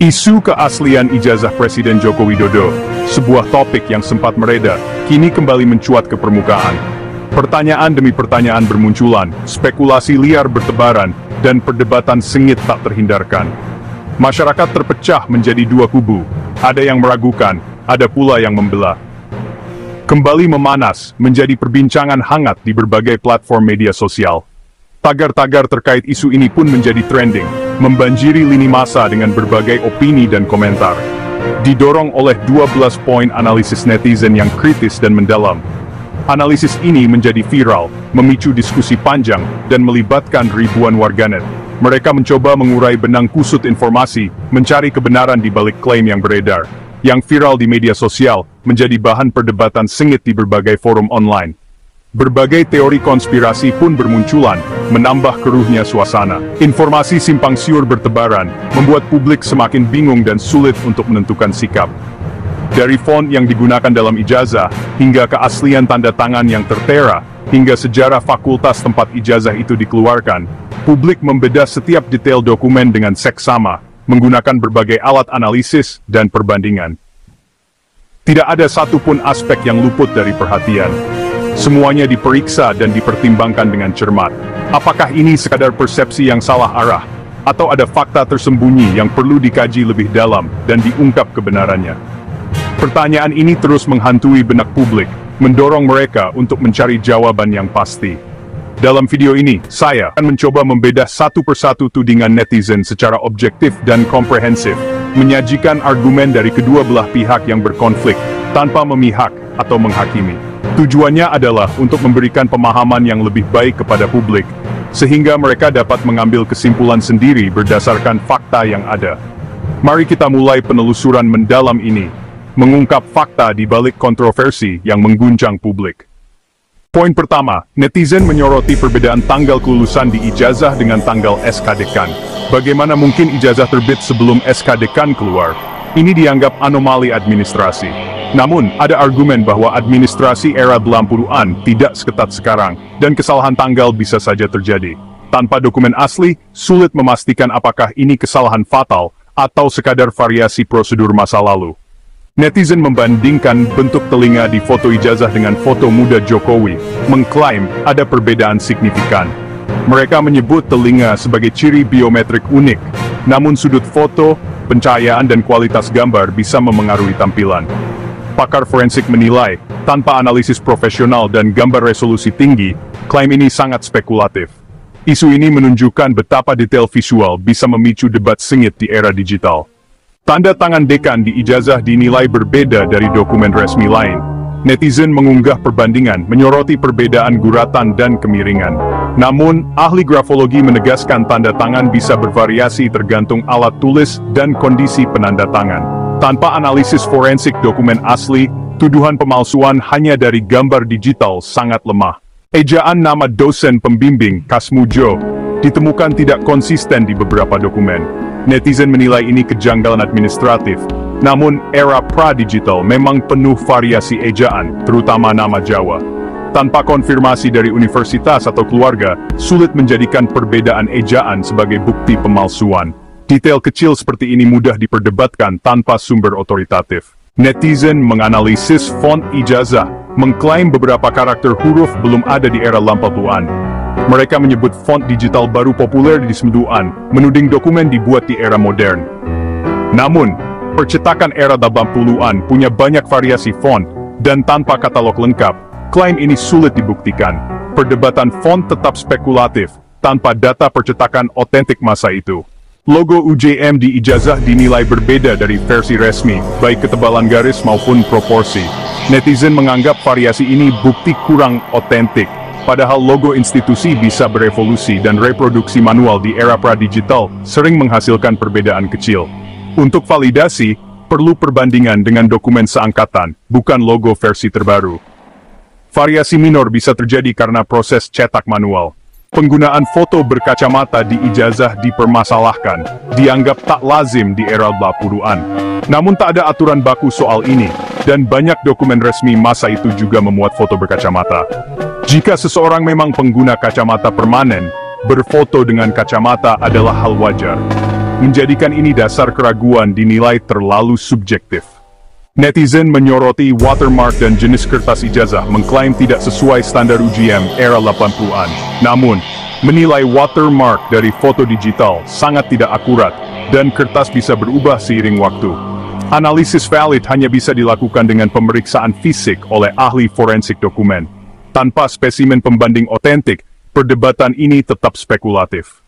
Isu keaslian ijazah Presiden Joko Widodo, sebuah topik yang sempat mereda, kini kembali mencuat ke permukaan. Pertanyaan demi pertanyaan bermunculan, spekulasi liar bertebaran, dan perdebatan sengit tak terhindarkan. Masyarakat terpecah menjadi dua kubu, ada yang meragukan, ada pula yang membelah. Kembali memanas, menjadi perbincangan hangat di berbagai platform media sosial. Tagar-tagar terkait isu ini pun menjadi trending, membanjiri lini masa dengan berbagai opini dan komentar. Didorong oleh 12 poin analisis netizen yang kritis dan mendalam. Analisis ini menjadi viral, memicu diskusi panjang, dan melibatkan ribuan warganet. Mereka mencoba mengurai benang kusut informasi, mencari kebenaran di balik klaim yang beredar. Yang viral di media sosial, menjadi bahan perdebatan sengit di berbagai forum online. Berbagai teori konspirasi pun bermunculan, menambah keruhnya suasana. Informasi simpang siur bertebaran, membuat publik semakin bingung dan sulit untuk menentukan sikap. Dari font yang digunakan dalam ijazah, hingga keaslian tanda tangan yang tertera, hingga sejarah fakultas tempat ijazah itu dikeluarkan, publik membedah setiap detail dokumen dengan seksama, menggunakan berbagai alat analisis dan perbandingan. Tidak ada satupun aspek yang luput dari perhatian. Semuanya diperiksa dan dipertimbangkan dengan cermat. Apakah ini sekadar persepsi yang salah arah? Atau ada fakta tersembunyi yang perlu dikaji lebih dalam dan diungkap kebenarannya? Pertanyaan ini terus menghantui benak publik, mendorong mereka untuk mencari jawaban yang pasti. Dalam video ini, saya akan mencoba membedah satu persatu tudingan netizen secara objektif dan komprehensif, menyajikan argumen dari kedua belah pihak yang berkonflik, tanpa memihak atau menghakimi. Tujuannya adalah untuk memberikan pemahaman yang lebih baik kepada publik, sehingga mereka dapat mengambil kesimpulan sendiri berdasarkan fakta yang ada. Mari kita mulai penelusuran mendalam ini, mengungkap fakta di balik kontroversi yang mengguncang publik. Poin pertama, netizen menyoroti perbedaan tanggal kelulusan di ijazah dengan tanggal SK Dekan. Bagaimana mungkin ijazah terbit sebelum SK Dekan keluar? Ini dianggap anomali administrasi. Namun, ada argumen bahwa administrasi era 80-an tidak seketat sekarang, dan kesalahan tanggal bisa saja terjadi. Tanpa dokumen asli, sulit memastikan apakah ini kesalahan fatal, atau sekadar variasi prosedur masa lalu. Netizen membandingkan bentuk telinga di foto ijazah dengan foto muda Jokowi, mengklaim ada perbedaan signifikan. Mereka menyebut telinga sebagai ciri biometrik unik, namun sudut foto, pencahayaan dan kualitas gambar bisa memengaruhi tampilan. Pakar forensik menilai, tanpa analisis profesional dan gambar resolusi tinggi, klaim ini sangat spekulatif. Isu ini menunjukkan betapa detail visual bisa memicu debat sengit di era digital. Tanda tangan dekan di ijazah dinilai berbeda dari dokumen resmi lain. Netizen mengunggah perbandingan, menyoroti perbedaan guratan dan kemiringan. Namun, ahli grafologi menegaskan tanda tangan bisa bervariasi tergantung alat tulis dan kondisi penanda tangan. Tanpa analisis forensik dokumen asli, tuduhan pemalsuan hanya dari gambar digital sangat lemah. Ejaan nama dosen pembimbing, Kasmujo, ditemukan tidak konsisten di beberapa dokumen. Netizen menilai ini kejanggalan administratif. Namun, era pra-digital memang penuh variasi ejaan, terutama nama Jawa. Tanpa konfirmasi dari universitas atau keluarga, sulit menjadikan perbedaan ejaan sebagai bukti pemalsuan. Detail kecil seperti ini mudah diperdebatkan tanpa sumber otoritatif. Netizen menganalisis font ijazah, mengklaim beberapa karakter huruf belum ada di era 80-an. Mereka menyebut font digital baru populer di 90-an, menuding dokumen dibuat di era modern. Namun, percetakan era 80-an punya banyak variasi font, dan tanpa katalog lengkap, klaim ini sulit dibuktikan. Perdebatan font tetap spekulatif, tanpa data percetakan otentik masa itu. Logo UJM di ijazah dinilai berbeda dari versi resmi, baik ketebalan garis maupun proporsi. Netizen menganggap variasi ini bukti kurang otentik, padahal logo institusi bisa berevolusi dan reproduksi manual di era pra-digital sering menghasilkan perbedaan kecil. Untuk validasi, perlu perbandingan dengan dokumen seangkatan, bukan logo versi terbaru. Variasi minor bisa terjadi karena proses cetak manual. Penggunaan foto berkacamata di ijazah dipermasalahkan, dianggap tak lazim di era 80-an. Namun tak ada aturan baku soal ini, dan banyak dokumen resmi masa itu juga memuat foto berkacamata. Jika seseorang memang pengguna kacamata permanen, berfoto dengan kacamata adalah hal wajar. menjadikan ini dasar keraguan dinilai terlalu subjektif. Netizen menyoroti watermark dan jenis kertas ijazah mengklaim tidak sesuai standar UGM era 80-an. Namun, menilai watermark dari foto digital sangat tidak akurat, dan kertas bisa berubah seiring waktu. Analisis valid hanya bisa dilakukan dengan pemeriksaan fisik oleh ahli forensik dokumen. Tanpa spesimen pembanding otentik, perdebatan ini tetap spekulatif.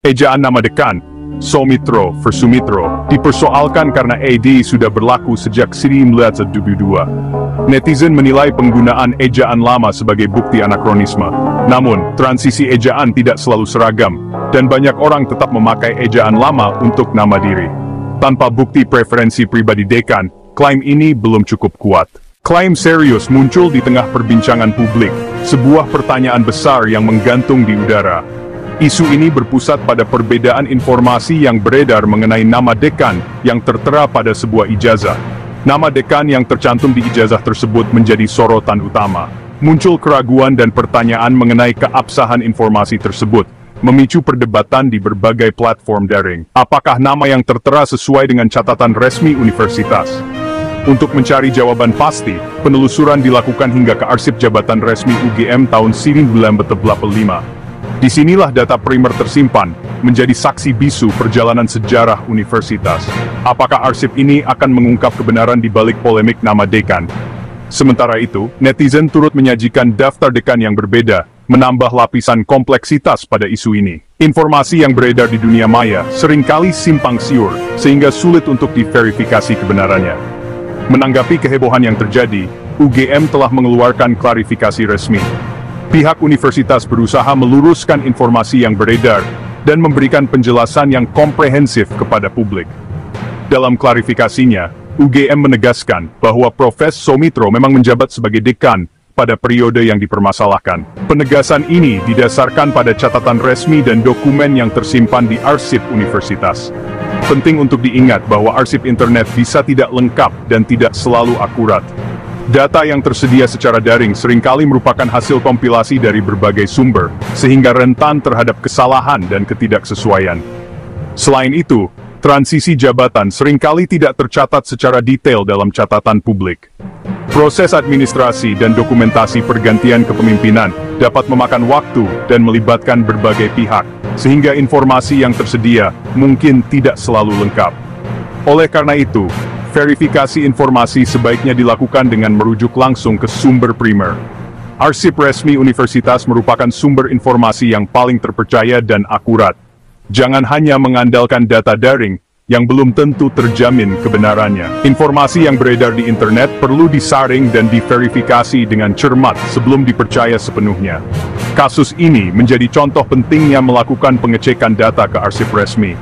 Ejaan nama dekan, Soumitro Versumitro, dipersoalkan karena AD sudah berlaku sejak 1972. Netizen menilai penggunaan ejaan lama sebagai bukti anakronisme. Namun, transisi ejaan tidak selalu seragam, dan banyak orang tetap memakai ejaan lama untuk nama diri. Tanpa bukti preferensi pribadi dekan, klaim ini belum cukup kuat. Klaim serius muncul di tengah perbincangan publik, sebuah pertanyaan besar yang menggantung di udara. Isu ini berpusat pada perbedaan informasi yang beredar mengenai nama dekan yang tertera pada sebuah ijazah. Nama dekan yang tercantum di ijazah tersebut menjadi sorotan utama. Muncul keraguan dan pertanyaan mengenai keabsahan informasi tersebut, memicu perdebatan di berbagai platform daring. Apakah nama yang tertera sesuai dengan catatan resmi universitas? Untuk mencari jawaban pasti, penelusuran dilakukan hingga ke arsip jabatan resmi UGM tahun 1985. Disinilah data primer tersimpan, menjadi saksi bisu perjalanan sejarah universitas. Apakah arsip ini akan mengungkap kebenaran di balik polemik nama dekan? Sementara itu, netizen turut menyajikan daftar dekan yang berbeda, menambah lapisan kompleksitas pada isu ini. Informasi yang beredar di dunia maya seringkali simpang siur, sehingga sulit untuk diverifikasi kebenarannya. Menanggapi kehebohan yang terjadi, UGM telah mengeluarkan klarifikasi resmi. Pihak universitas berusaha meluruskan informasi yang beredar dan memberikan penjelasan yang komprehensif kepada publik. Dalam klarifikasinya, UGM menegaskan bahwa Profes Soumitro memang menjabat sebagai dekan pada periode yang dipermasalahkan. Penegasan ini didasarkan pada catatan resmi dan dokumen yang tersimpan di arsip universitas. Penting untuk diingat bahwa arsip internet bisa tidak lengkap dan tidak selalu akurat. Data yang tersedia secara daring seringkali merupakan hasil kompilasi dari berbagai sumber, sehingga rentan terhadap kesalahan dan ketidaksesuaian. Selain itu, transisi jabatan seringkali tidak tercatat secara detail dalam catatan publik. Proses administrasi dan dokumentasi pergantian kepemimpinan dapat memakan waktu dan melibatkan berbagai pihak, sehingga informasi yang tersedia mungkin tidak selalu lengkap. Oleh karena itu, verifikasi informasi sebaiknya dilakukan dengan merujuk langsung ke sumber primer. Arsip resmi universitas merupakan sumber informasi yang paling terpercaya dan akurat. Jangan hanya mengandalkan data daring, yang belum tentu terjamin kebenarannya. Informasi yang beredar di internet perlu disaring dan diverifikasi dengan cermat sebelum dipercaya sepenuhnya. Kasus ini menjadi contoh pentingnya melakukan pengecekan data ke arsip resmi.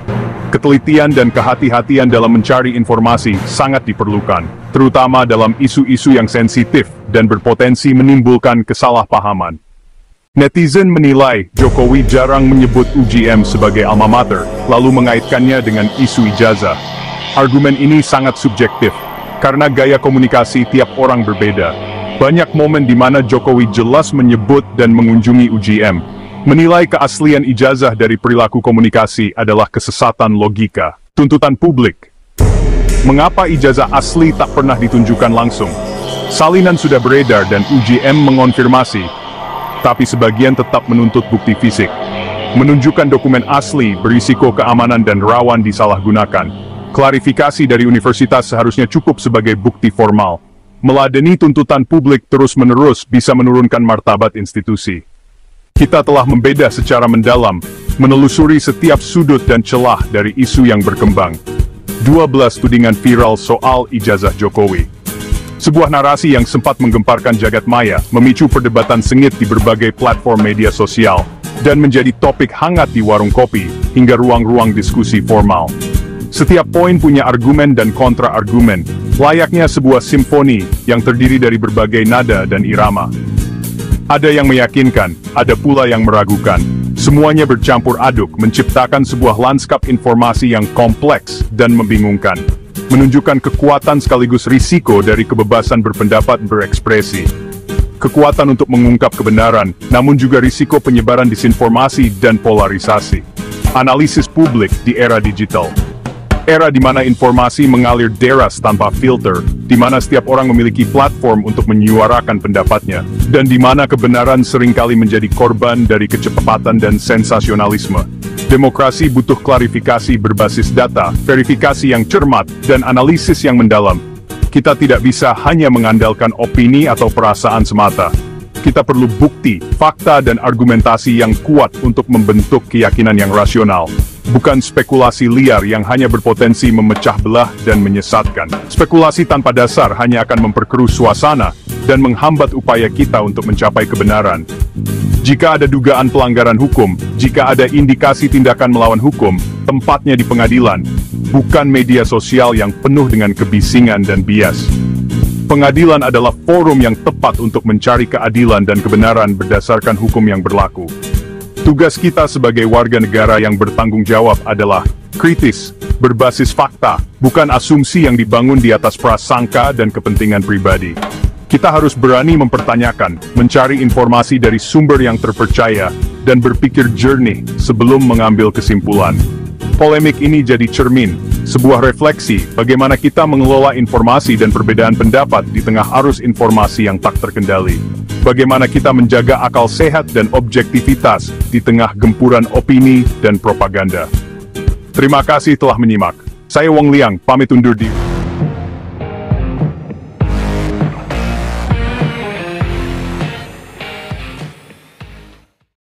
Ketelitian dan kehati-hatian dalam mencari informasi sangat diperlukan, terutama dalam isu-isu yang sensitif dan berpotensi menimbulkan kesalahpahaman. Netizen menilai Jokowi jarang menyebut UGM sebagai alma mater, lalu mengaitkannya dengan isu ijazah. Argumen ini sangat subjektif, karena gaya komunikasi tiap orang berbeda. Banyak momen di mana Jokowi jelas menyebut dan mengunjungi UGM. Menilai keaslian ijazah dari perilaku komunikasi adalah kesesatan logika. Tuntutan publik. Mengapa ijazah asli tak pernah ditunjukkan langsung? Salinan sudah beredar dan UGM mengonfirmasi, tapi sebagian tetap menuntut bukti fisik. Menunjukkan dokumen asli berisiko keamanan dan rawan disalahgunakan. Klarifikasi dari universitas seharusnya cukup sebagai bukti formal. Meladeni tuntutan publik terus-menerus bisa menurunkan martabat institusi. Kita telah membeda secara mendalam, menelusuri setiap sudut dan celah dari isu yang berkembang. 12 tudingan viral soal ijazah Jokowi. Sebuah narasi yang sempat menggemparkan jagat maya, memicu perdebatan sengit di berbagai platform media sosial, dan menjadi topik hangat di warung kopi, hingga ruang-ruang diskusi formal. Setiap poin punya argumen dan kontra-argumen, layaknya sebuah simfoni yang terdiri dari berbagai nada dan irama. Ada yang meyakinkan, ada pula yang meragukan. Semuanya bercampur aduk menciptakan sebuah lanskap informasi yang kompleks dan membingungkan. Menunjukkan kekuatan sekaligus risiko dari kebebasan berpendapat berekspresi. Kekuatan untuk mengungkap kebenaran, namun juga risiko penyebaran disinformasi dan polarisasi. Analisis publik di era digital. Era di mana informasi mengalir deras tanpa filter, di mana setiap orang memiliki platform untuk menyuarakan pendapatnya, dan di mana kebenaran seringkali menjadi korban dari kecepatan dan sensasionalisme. Demokrasi butuh klarifikasi berbasis data, verifikasi yang cermat, dan analisis yang mendalam. Kita tidak bisa hanya mengandalkan opini atau perasaan semata. Kita perlu bukti, fakta, dan argumentasi yang kuat untuk membentuk keyakinan yang rasional. Bukan spekulasi liar yang hanya berpotensi memecah belah dan menyesatkan. Spekulasi tanpa dasar hanya akan memperkeruh suasana dan menghambat upaya kita untuk mencapai kebenaran. Jika ada dugaan pelanggaran hukum, jika ada indikasi tindakan melawan hukum, tempatnya di pengadilan, bukan media sosial yang penuh dengan kebisingan dan bias. Pengadilan adalah forum yang tepat untuk mencari keadilan dan kebenaran berdasarkan hukum yang berlaku. Tugas kita sebagai warga negara yang bertanggung jawab adalah kritis, berbasis fakta, bukan asumsi yang dibangun di atas prasangka dan kepentingan pribadi. Kita harus berani mempertanyakan, mencari informasi dari sumber yang terpercaya, dan berpikir jernih sebelum mengambil kesimpulan. Polemik ini jadi cermin, sebuah refleksi bagaimana kita mengelola informasi dan perbedaan pendapat di tengah arus informasi yang tak terkendali. Bagaimana kita menjaga akal sehat dan objektivitas di tengah gempuran opini dan propaganda. Terima kasih telah menyimak. Saya Wong Liang, pamit undur diri.